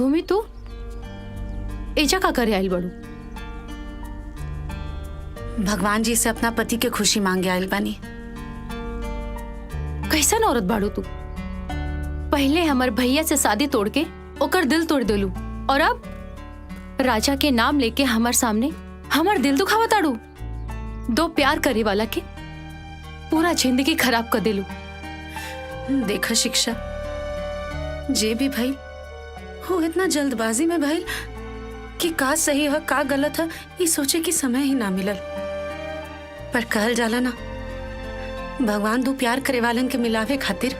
भूमि तू एजा का करे आइल बड़ू? भगवान जी से अपना पति के खुशी मांगे आइल बानी। कैसन औरत बाड़ू तू? पहले हमार भैया से शादी तोड़ के ओकर दिल तोड़ देलू, और अब राजा के नाम लेके हमार सामने हमार दिल दुखावा ताड़ू। दो प्यार करे वाला के पूरा जिंदगी खराब कर देलू। देखा शिक्षा, जे भी भाई वो इतना जल्दबाजी में भाई कि का सही है का गलत है ये सोचे कि समय ही ना मिलल। पर कहल जाला ना, भगवान दो प्यार करे वालन के मिलावे खातिर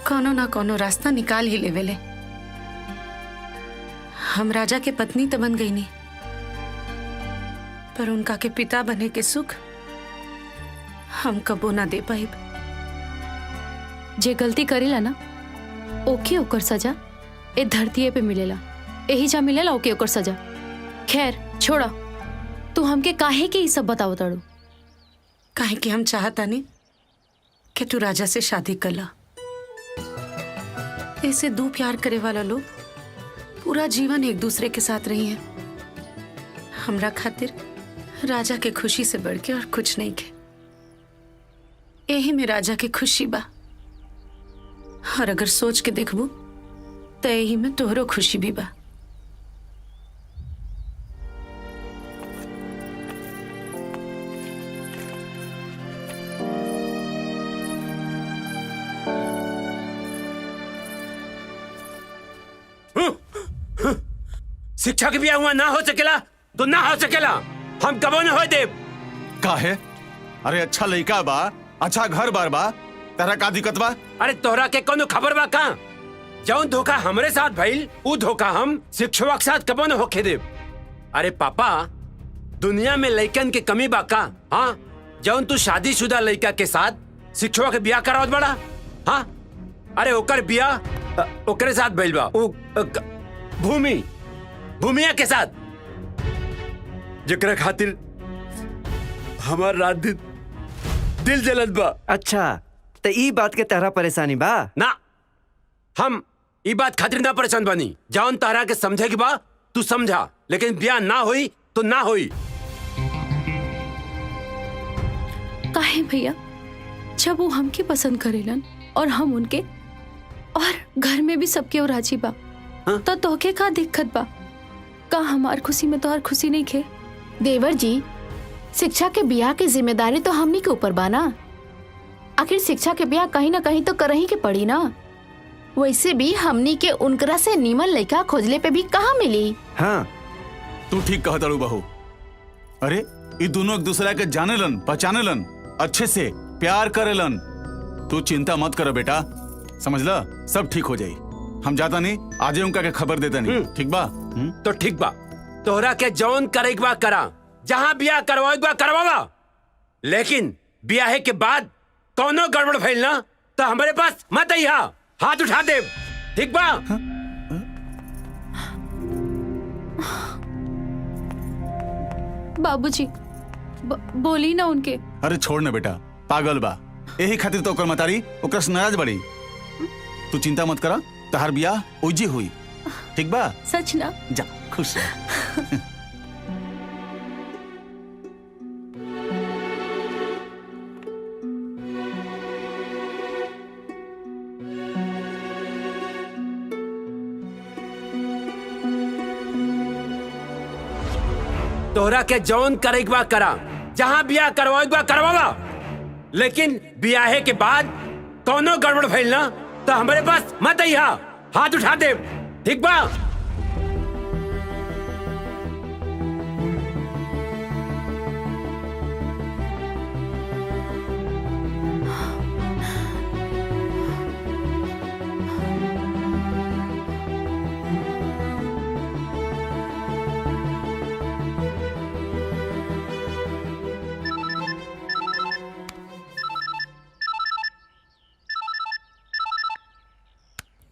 कोनो ना कोनो रास्ता निकाल ही लेवेले। हम राजा के पत्नी तो बन गई नहीं, पर उनका के पिता बने के सुख हम कबो ना दे पाइब। जे गलती करेला ना ओके ओकर सजा ए धरती पे मिलेला, यही जा मिलेला ओके ओकर सजा। खैर छोड़ा, तू हमके काहे के ये सब बताओ ताड़ू? काहे कि हम चाहता नहीं कि तू राजा से शादी कर ला। ऐसे दो प्यार करे वाला लोग पूरा जीवन एक दूसरे के साथ रही हैं। हमरा खातिर राजा के खुशी से बढ़ के और कुछ नहीं के। यही में राजा की खुशी बा, और अगर सोच के देखबू तो यही में तोहरो खुशी भी बा। शिक्षा के बिया हुआ ना हो सकेला तो ना हो सकेला, हम कबो न हो देव। काहे? अरे अच्छा लड़का बा, अच्छा घर बार बा, तेरा का दिक्कत बा? अरे तोहरा के कोनो खबर बा का? जौन धोखा हमरे साथ भइल उ धोखा हम शिक्षवा के साथ कबो न होके देव। अरे पापा, दुनिया में लड़कन के कमी बा का? हाँ, जौन तू शादीशुदा लड़का के साथ शिक्षवा के बिया करावत बड़ा। हाँ, अरे ओकर बिया ओकरे साथ भइल बा, भूमिया के साथ, जेकरा खातिर हमार रात दिन दिल जलत बा। अच्छा, तो ई बात के तहरा परेशानी बा ना? हम ई बात खातिर ना परेशान बनी। जौन तारा के समझे की बा तू समझा, लेकिन ब्याह ना होई तो ना होई। काहे भैया, जब वो हमके पसंद करेलन और हम उनके, और घर में भी सबके राजी बा, तो तोहके का दिक्कत बा? का हमार खुशी में तोहर खुशी नहीं खे? देवर जी, शिक्षा के ब्याह की जिम्मेदारी तो हमनी के ऊपर बा ना। आखिर शिक्षा के ब्याह कहीं ना कहीं तो करही के पड़ी ना। वैसे भी हमनी के उनकरा से नीमन लड़का खोजले पे भी कहाँ मिली। हाँ, तू ठीक कहत अड़ू बहू। अरे ये दोनों एक दूसरा के जानेलन, पहचानेलन, अच्छे से प्यार करेलन। तू चिंता मत करो बेटा, समझला, सब ठीक हो जाई। हम जाता नहीं, आज उनका के खबर देता नहीं, ठीक बा? तो ठीक बा, तोहरा के जौन करे बा करा, जहाँ ब्याह करवाए बा करवावा, लेकिन ब्याह के बाद कोनो गड़बड़ भइल ना तो हमारे पास मत आइहा, हाथ उठा दे, ठीक बा? बाबूजी बोली ना उनके। अरे छोड़ ना बेटा, पागल बा, यही खातिर तो ओकर मतारी ओकर से नाराज बड़ी। तू चिंता मत करा, तहार बियाह उजी हुई, ठीक बा? सच ना? जा खुश रह। तोहरा के जौन करे बा करा, जहाँ ब्याह करवाए बा करवावा, लेकिन ब्याह के बाद कोनो गड़बड़ भइल ना तो हमारे पास मत आइहा, हाथ उठा दे, ठीक बा?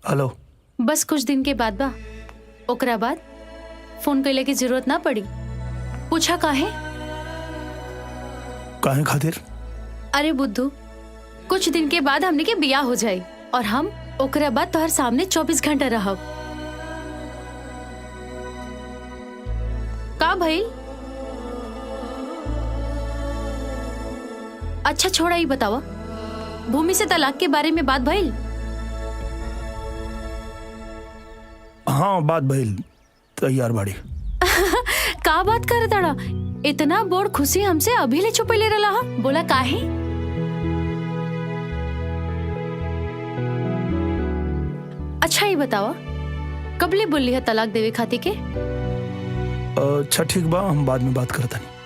हेलो। बस कुछ दिन के बाद बा, ओकरा बाद फोन कैले की जरूरत ना पड़ी। पूछा काहे? काहे खातिर? अरे बुद्धू, कुछ दिन के बाद हमने के बियाह हो जाए और हम ओकरा बाद तोहर सामने 24 घंटा रहब। भइल? अच्छा छोड़ा, ही बतावा, भूमि से तलाक के बारे में बात भइल? हाँ, बात भइल, तैयार बाड़ी। का बात कर ताड़ा? इतना बोड़ खुशी हमसे अभी ले छुपैले रहला हा? बोला काहे? अच्छा ही बतावा, कबले बोली है तलाक देवे खाती के? अच्छा ठीक बा, हम बाद में बात करता नहीं।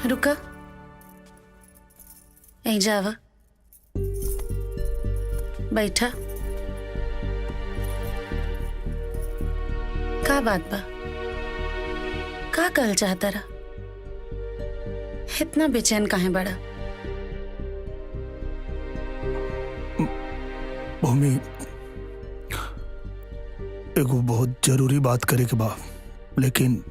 रुका, यहीं जावा, बैठा। का बात बा? का कहल चाहता रहा? इतना बेचैन काहे बड़ा? भूमि, एगो बहुत जरूरी बात करे के बा, लेकिन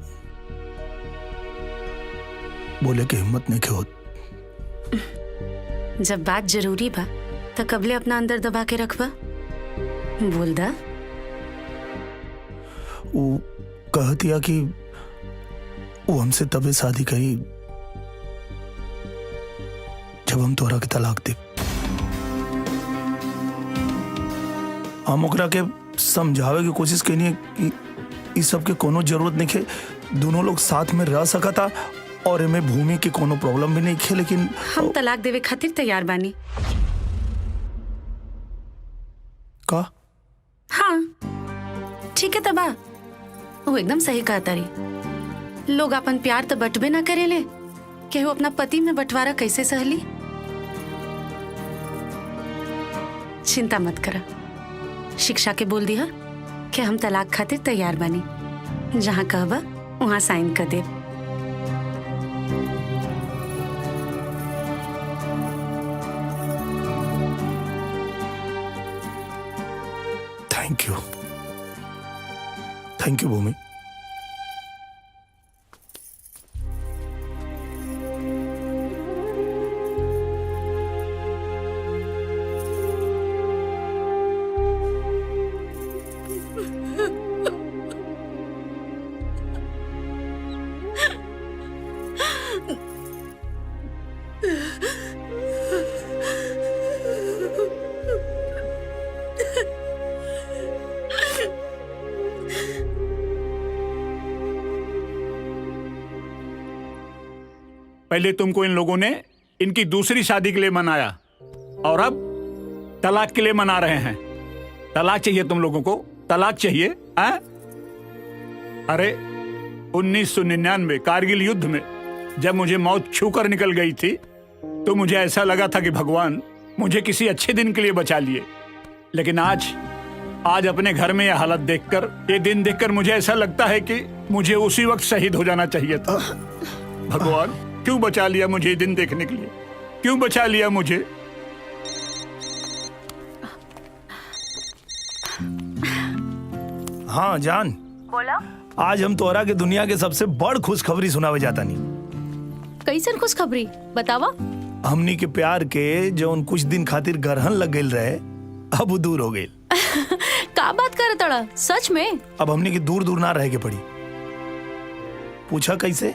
बोले के हिम्मत नहीं के होत। जब बात जरूरी बा तो कबले अपना अंदर दबा के रखबा? बोल दा। वो कहतिया कि वो हमसे तबे शादी करी जब हम तोरा के तलाक दे। हम ओकरा के समझावे की कोशिश कनी है कि इस सब के कोनो जरूरत नहीं है, दोनों लोग साथ में रह सकता और एमे भूमि की कोनो प्रॉब्लम भी नहीं है, लेकिन हम तलाक देवे खातिर तैयार बानी। का? हाँ ठीक है तबा, वो एकदम सही कहा तारी। लोग अपन प्यार तो बटबे ना करेले, कि वो अपना पति में बंटवारा कैसे सहली। चिंता मत करा, शिक्षा के बोल दिया कि हम तलाक खातिर तैयार बानी, जहाँ कहबा वहाँ साइन कर दे। थैंक यू भूमि। पहले तुमको इन लोगों ने इनकी दूसरी शादी के लिए मनाया और अब तलाक के लिए मना रहे हैं। तलाक चाहिए तुम लोगों को, तलाक चाहिए हैं? अरे 1999 कारगिल युद्ध में जब मुझे मौत छूकर निकल गई थी तो मुझे ऐसा लगा था कि भगवान मुझे किसी अच्छे दिन के लिए बचा लिए, लेकिन आज अपने घर में यह हालत देखकर, ये दिन देखकर मुझे ऐसा लगता है कि मुझे उसी वक्त शहीद हो जाना चाहिए था। भगवान क्यों बचा लिया मुझे ये दिन देखने के लिए? क्यों बचा लिया मुझे? हाँ जान, बोला। आज हम तोरा के दुनिया के सबसे बड़ खुशखबरी सुनावे जाता नहीं। कैसन खुशखबरी बतावा? हमनी के प्यार के जो उन कुछ दिन खातिर गरहन लग गई रहे, अब दूर हो गई। का बात कर तड़ा? सच में? अब हमनी के दूर दूर ना रह के पड़ी। पूछा कैसे?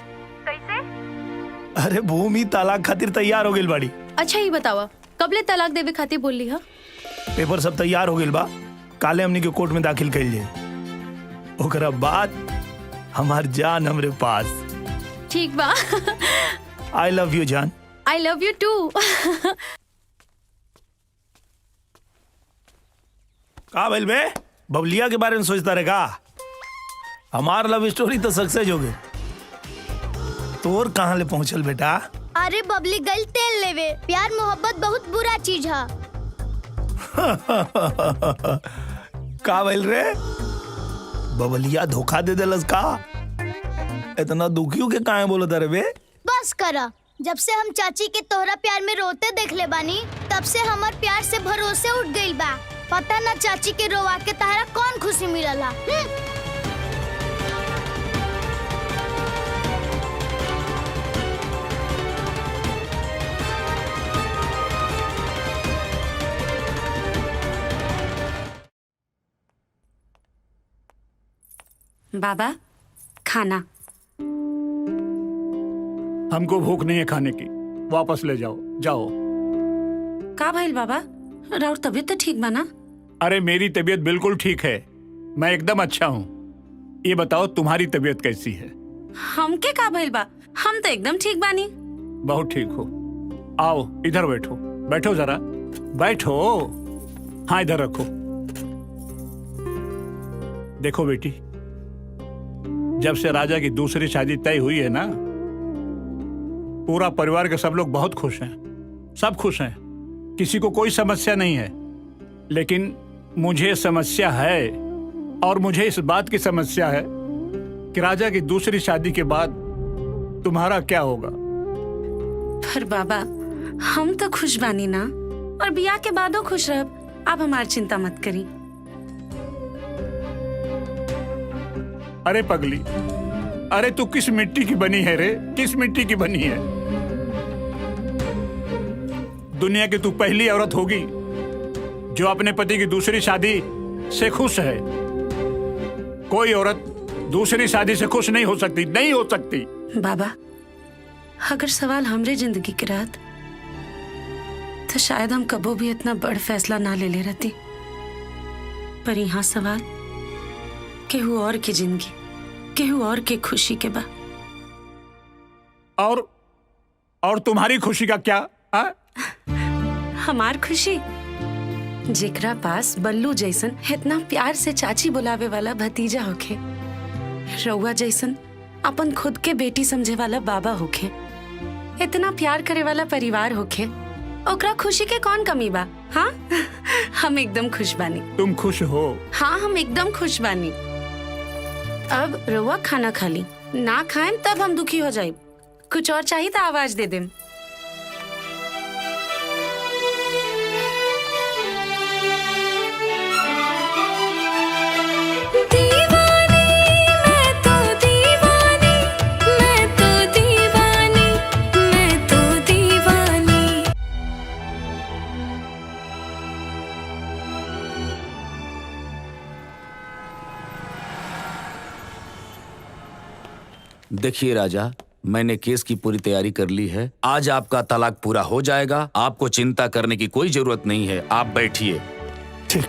अरे भूमि तलाक खातिर तैयार हो गई बाड़ी। अच्छा ही बतावा, कबले तलाक देवे खातिर बोल ली? हा, पेपर सब तैयार हो गई बा, काले हमनी के कोर्ट में दाखिल कर लिए, ओकरा बाद हमार जान हमरे पास। ठीक बा। आई लव यू जान। I love you too. का भइल बे? बबलिया के बारे में सोचता रहेगा? हमार लव स्टोरी तो सक्सेस हो गई, तोर कहाँ ले पहुंचल बेटा? अरे बबली गल तेल लेवे, प्यार मोहब्बत बहुत बुरा चीज है। का भइल रे? बबलिया धोखा दे देलस का? इतना दुखियों के काहे बोलत रे बे? बस करा, जब से हम चाची के तोहरा प्यार में रोते देख ले बानी, तब से हमार प्यार से भरोसे उठ गइल बा। पता ना चाची के रोवा के तहरा कौन खुशी मिलला। बाबा खाना। हमको भूख नहीं है खाने की, वापस ले जाओ। जाओ। का भइल बाबा? राउर तबीयत तो ठीक बा ना? अरे मेरी तबीयत बिल्कुल ठीक है, मैं एकदम अच्छा हूँ। ये बताओ तुम्हारी तबीयत कैसी है? हमके का भइल बा? हम तो एकदम ठीक बानी। बहुत ठीक हो। आओ इधर बैठो, बैठो जरा, बैठो। हाँ इधर रखो। देखो बेटी, जब से राजा की दूसरी शादी तय हुई है ना, पूरा परिवार के सब लोग बहुत खुश हैं, सब खुश हैं, किसी को कोई समस्या नहीं है। लेकिन मुझे समस्या है, और मुझे इस बात की समस्या है कि राजा की दूसरी शादी के बाद तुम्हारा क्या होगा। पर बाबा हम तो खुश बानी ना, और बियाह के बादो खुश रहब। आप हमारी चिंता मत करी। अरे पगली, अरे तू किस मिट्टी की बनी है रे? किस मिट्टी की बनी है? दुनिया की तू पहली औरत होगी जो अपने पति की दूसरी शादी से खुश है। कोई औरत दूसरी शादी से खुश नहीं हो सकती, नहीं हो सकती। बाबा अगर सवाल हमरे जिंदगी के रहत तो शायद हम कबो भी इतना बड़ फैसला ना ले रहती। पर यहाँ सवाल केहू और की जिंदगी, केहू और के खुशी के बा। और तुम्हारी खुशी का क्या? हमार खुशी, जेकरा पास बल्लू जैसन इतना प्यार से चाची बुलावे वाला भतीजा होखे, रउआ जैसन अपन खुद के बेटी समझे वाला बाबा होखे, इतना प्यार करे वाला परिवार होखे, ओकरा खुशी के कौन कमी बा? हाँ हम एकदम खुश बानी। तुम खुश हो? हाँ हम एकदम खुश बानी। अब रउआ खाना खा ली, ना खाएं तब हम दुखी हो जाए। कुछ और चाहिए तो आवाज दे दें। देखिए राजा, मैंने केस की पूरी तैयारी कर ली है। आज आपका तलाक पूरा हो जाएगा। आपको चिंता करने की कोई जरूरत नहीं है। आप बैठिए। ठीक।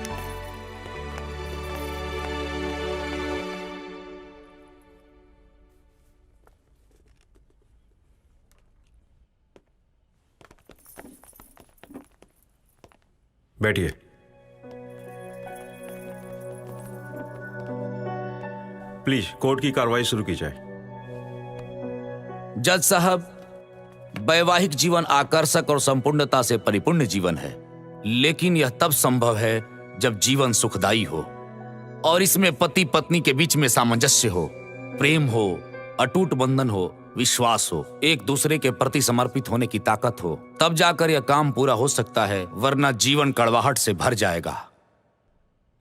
बैठिए। प्लीज कोर्ट की कार्रवाई शुरू की जाए। जज साहब, वैवाहिक जीवन आकर्षक और संपूर्णता से परिपूर्ण जीवन है, लेकिन यह तब संभव है जब जीवन सुखदायी हो और इसमें पति पत्नी के बीच में सामंजस्य हो, प्रेम हो, अटूट बंधन हो, विश्वास हो, एक दूसरे के प्रति समर्पित होने की ताकत हो। तब जाकर यह काम पूरा हो सकता है, वरना जीवन कड़वाहट से भर जाएगा।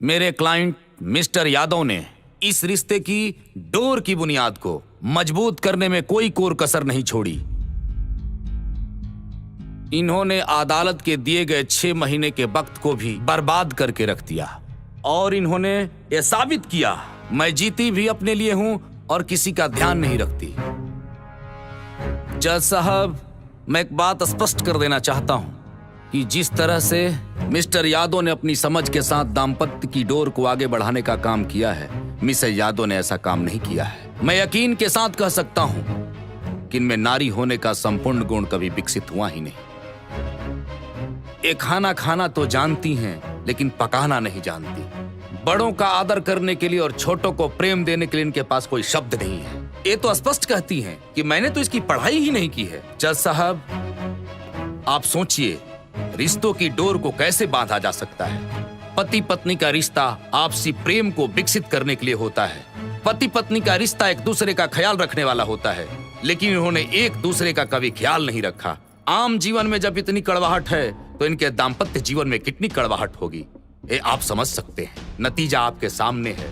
मेरे क्लाइंट मिस्टर यादव ने इस रिश्ते की डोर की बुनियाद को मजबूत करने में कोई कोर कसर नहीं छोड़ी। इन्होंने अदालत के दिए गए 6 महीने के वक्त को भी बर्बाद करके रख दिया और इन्होंने यह साबित किया मैं जीती भी अपने लिए हूं और किसी का ध्यान नहीं रखती। जज साहब, मैं एक बात स्पष्ट कर देना चाहता हूं कि जिस तरह से मिस्टर यादव ने अपनी समझ के साथ दाम्पत्य की डोर को आगे बढ़ाने का काम किया है, मिसेस यादव ने ऐसा काम नहीं किया है। मैं यकीन के साथ कह सकता हूं कि इनमें नारी होने का संपूर्ण गुण कभी विकसित हुआ ही नहीं। एक खाना खाना तो जानती हैं, लेकिन पकाना नहीं जानती। बड़ों का आदर करने के लिए और छोटों को प्रेम देने के लिए इनके पास कोई शब्द नहीं है। ये तो स्पष्ट कहती हैं कि मैंने तो इसकी पढ़ाई ही नहीं की है। जज साहब, आप सोचिए रिश्तों की डोर को कैसे बांधा जा सकता है। पति पत्नी का रिश्ता आपसी प्रेम को विकसित करने के लिए होता है। पति पत्नी का रिश्ता एक दूसरे का ख्याल रखने वाला होता है, लेकिन इन्होंने एक दूसरे का कभी ख्याल नहीं रखा। आम जीवन में जब इतनी कड़वाहट है तो इनके दाम्पत्य जीवन में कितनी कड़वाहट होगी ये आप समझ सकते हैं। नतीजा आपके सामने है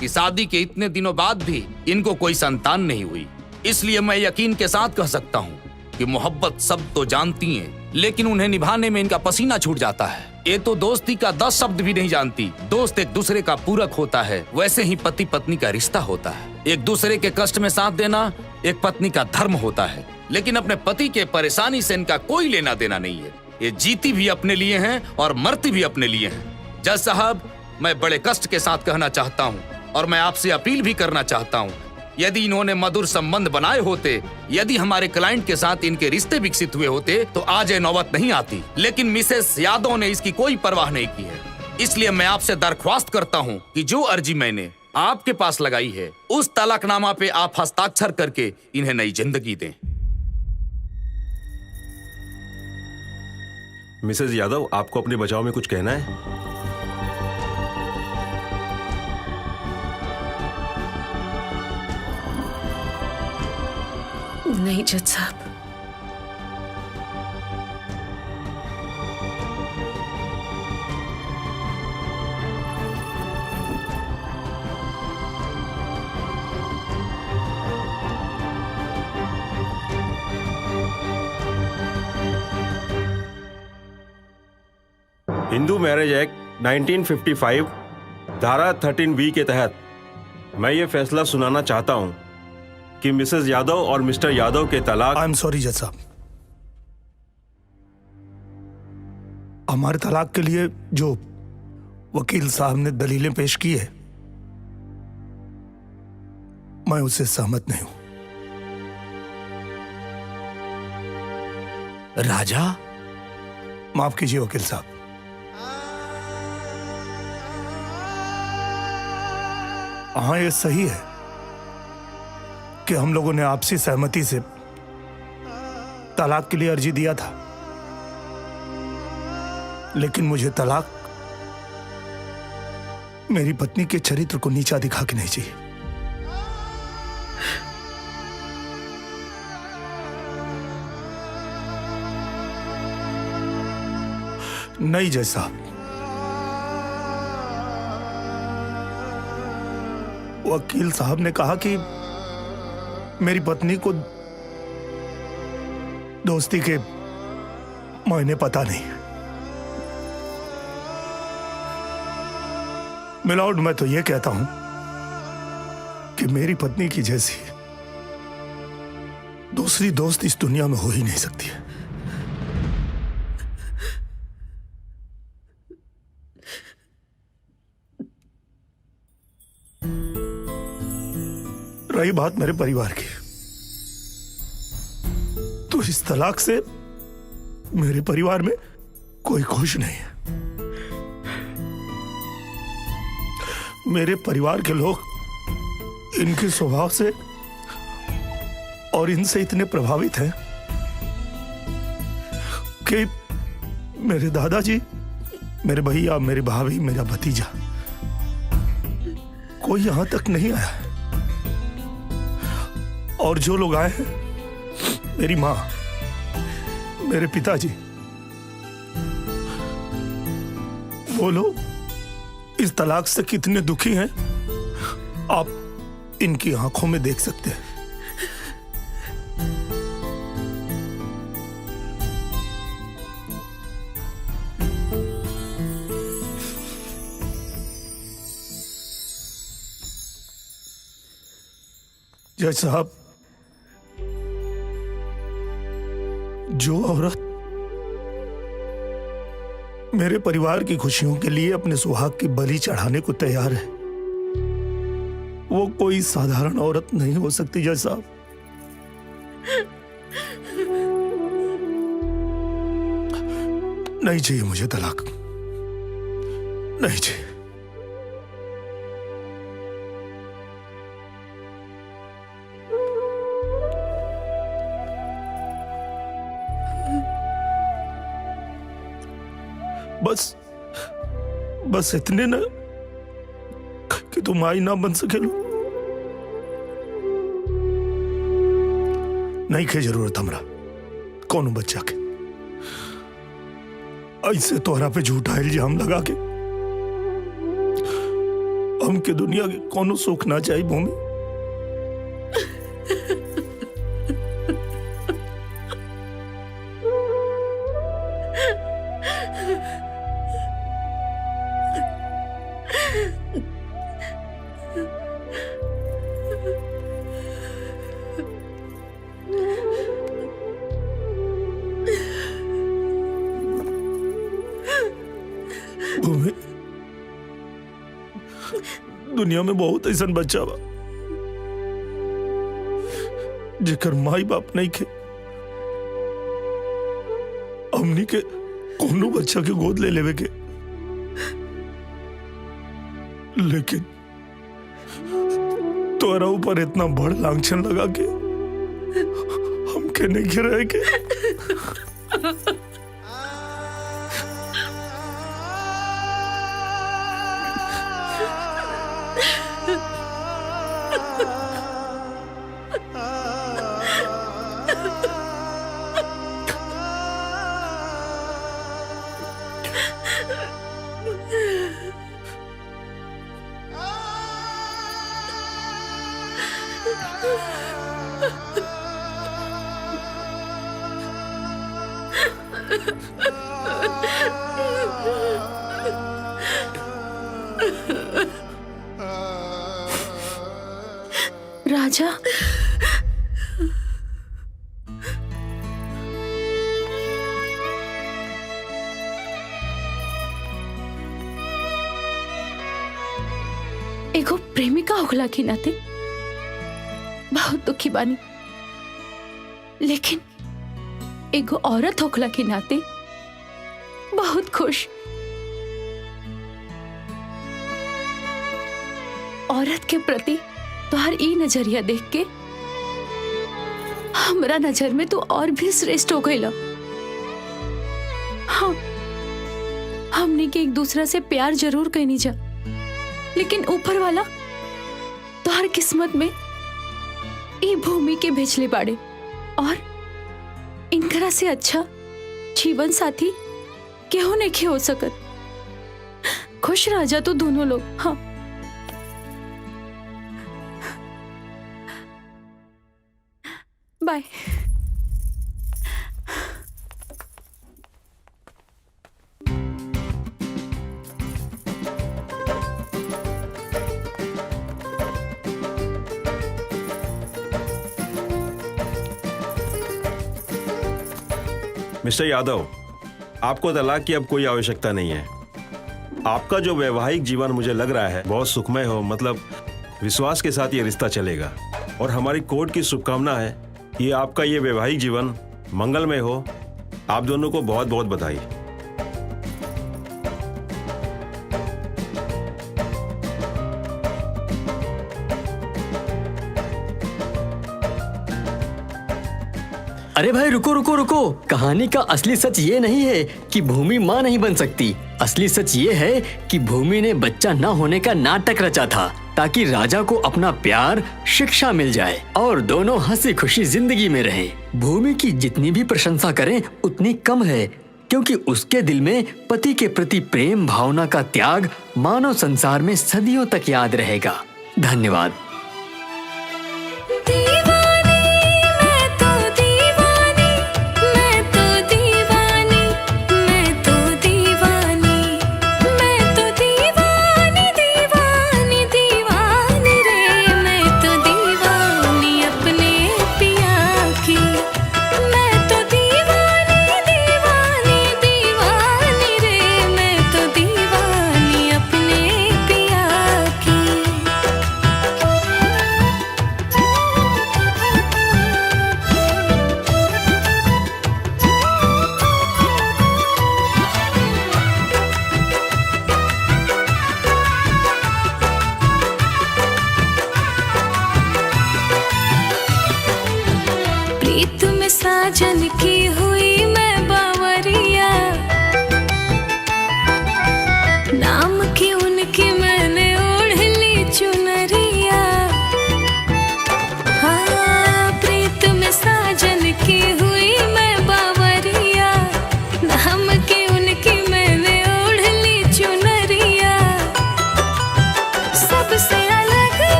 कि शादी के इतने दिनों बाद भी इनको कोई संतान नहीं हुई। इसलिए मैं यकीन के साथ कह सकता हूँ कि मोहब्बत सब तो जानती हैं, लेकिन उन्हें निभाने में इनका पसीना छूट जाता है। ये तो दोस्ती का 10 शब्द भी नहीं जानती। दोस्त एक दूसरे का पूरक होता है, वैसे ही पति पत्नी का रिश्ता होता है। एक दूसरे के कष्ट में साथ देना एक पत्नी का धर्म होता है, लेकिन अपने पति के परेशानी से इनका कोई लेना देना नहीं है। ये जीती भी अपने लिए हैं और मरती भी अपने लिए हैं। जज साहब, मैं बड़े कष्ट के साथ कहना चाहता हूँ और मैं आपसे अपील भी करना चाहता हूँ, यदि इन्होंने मधुर संबंध बनाए होते, यदि हमारे क्लाइंट के साथ इनके रिश्ते विकसित हुए होते तो आज ये नौबत नहीं आती। लेकिन मिसेस यादव ने इसकी कोई परवाह नहीं की है। इसलिए मैं आपसे दरख्वास्त करता हूँ कि जो अर्जी मैंने आपके पास लगाई है उस तलाकनामा पे आप हस्ताक्षर करके इन्हें नई जिंदगी दें। मिसेस यादव, आपको अपने बचाव में कुछ कहना है? नहीं जज साहब। हिंदू मैरिज एक्ट 1955 धारा 13B के तहत मैं ये फैसला सुनाना चाहता हूं कि मिसेस यादव और मिस्टर यादव के तलाक। आई एम सॉरी जज साहब, हमारे तलाक के लिए जो वकील साहब ने दलीलें पेश की है मैं उससे सहमत नहीं हूं। राजा, माफ कीजिए वकील साहब, हाँ ये सही है कि हम लोगों ने आपसी सहमति से तलाक के लिए अर्जी दिया था, लेकिन मुझे तलाक मेरी पत्नी के चरित्र को नीचा दिखा के नहीं चाहिए। नहीं जज साहब, वकील साहब ने कहा कि मेरी पत्नी को दोस्ती के मायने पता नहीं। मिलॉर्ड, मैं तो यह कहता हूं कि मेरी पत्नी की जैसी दूसरी दोस्त इस दुनिया में हो ही नहीं सकती है। रही बात मेरे परिवार की, तो इस तलाक से मेरे परिवार में कोई खुश नहीं है। मेरे परिवार के लोग इनके स्वभाव से और इनसे इतने प्रभावित हैं कि मेरे दादाजी, मेरे भैया, मेरे भाभी, मेरा भतीजा, कोई यहां तक नहीं आया है। और जो लोग आए हैं, मेरी मां, मेरे पिताजी, वो लोग इस तलाक से कितने दुखी हैं आप इनकी आंखों में देख सकते हैं। जज साहब, जो औरत मेरे परिवार की खुशियों के लिए अपने सुहाग की बलि चढ़ाने को तैयार है, वो कोई साधारण औरत नहीं हो सकती। जज साहब, नहीं चाहिए मुझे तलाक, नहीं चाहिए। बस इतने ना कि तुम आई ना बन सके। नहीं के जरूरत हमरा कोनो बच्चा के। ऐसे तोहरा पे झूठा इल्जाम लगा के हमके दुनिया के कोनो सुख ना चाहिए भूमि। भूमि, दुनिया में बहुत ऐसा बच्चा बा जेकर माई बाप नहीं खे। हमनी के कोनो बच्चा के गोद ले लेवे के, लेकिन तोरा ऊपर इतना बड़ लांछन लगा के हमके नहीं गिराए के। राजा, एगो प्रेमिका होखला के नाते बहुत दुखी बानी, लेकिन एगो औरत होखला के नाते बहुत खुश। औरत के प्रति तोहर ई नजरिया देख के हमरा नजर में तो और भी श्रेष्ठ हो गईला। हाँ, हमने के एक दूसरा से प्यार जरूर कहनी जा, लेकिन ऊपर वाला तोहर किस्मत में ई भूमि के भेजले बाड़े, और इनकरा से अच्छा जीवन साथी केहू नहीं हो सकत। खुश रह जा तो दोनों लोग। हाँ, बाय। मिस्टर यादव, आपको तलाक की अब कोई आवश्यकता नहीं है। आपका जो वैवाहिक जीवन मुझे लग रहा है बहुत सुखमय हो, मतलब विश्वास के साथ ये रिश्ता चलेगा, और हमारी कोर्ट की शुभकामना है कि आपका ये वैवाहिक जीवन मंगलमय हो। आप दोनों को बहुत बहुत बधाई। अरे भाई रुको रुको रुको, कहानी का असली सच ये नहीं है कि भूमि माँ नहीं बन सकती। असली सच ये है कि भूमि ने बच्चा न होने का नाटक रचा था ताकि राजा को अपना प्यार, शिक्षा मिल जाए और दोनों हंसी खुशी जिंदगी में रहें। भूमि की जितनी भी प्रशंसा करें उतनी कम है, क्योंकि उसके दिल में पति के प्रति प्रेम भावना का त्याग मानव संसार में सदियों तक याद रहेगा। धन्यवाद।